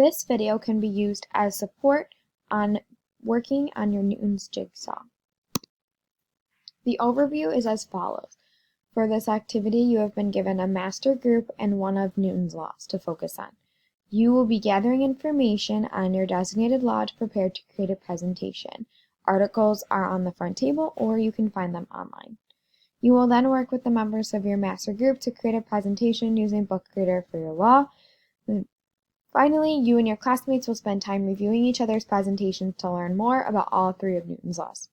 This video can be used as support on working on your Newton's Jigsaw. The overview is as follows. For this activity, you have been given a master group and one of Newton's laws to focus on. You will be gathering information on your designated law to prepare to create a presentation. Articles are on the front table, or you can find them online. You will then work with the members of your master group to create a presentation using Book Creator for your law. Finally, you and your classmates will spend time reviewing each other's presentations to learn more about all three of Newton's laws.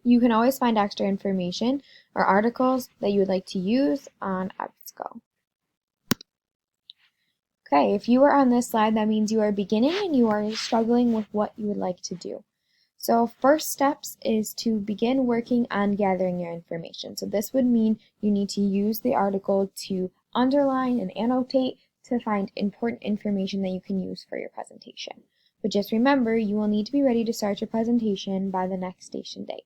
You can always find extra information or articles that you would like to use on EBSCO. Okay, if you are on this slide, that means you are beginning and you are struggling with what you would like to do. So first steps is to begin working on gathering your information. So this would mean you need to use the article to underline and annotate to find important information that you can use for your presentation. But just remember, you will need to be ready to start your presentation by the next station date.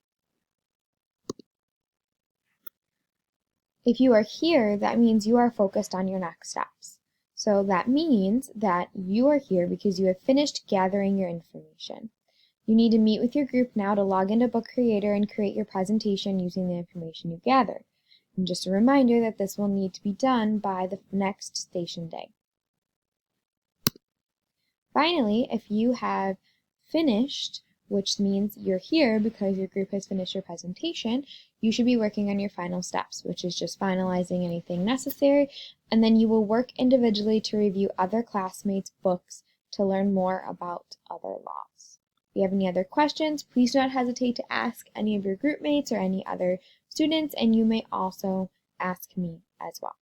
If you are here, that means you are focused on your next steps. So that means that you are here because you have finished gathering your information. You need to meet with your group now to log into Book Creator and create your presentation using the information you've gathered. And just a reminder that this will need to be done by the next station day. Finally, if you have finished, which means you're here because your group has finished your presentation, you should be working on your final steps, which is just finalizing anything necessary, and then you will work individually to review other classmates' books to learn more about other laws. If you have any other questions, please do not hesitate to ask any of your group mates or any other students, and you may also ask me as well.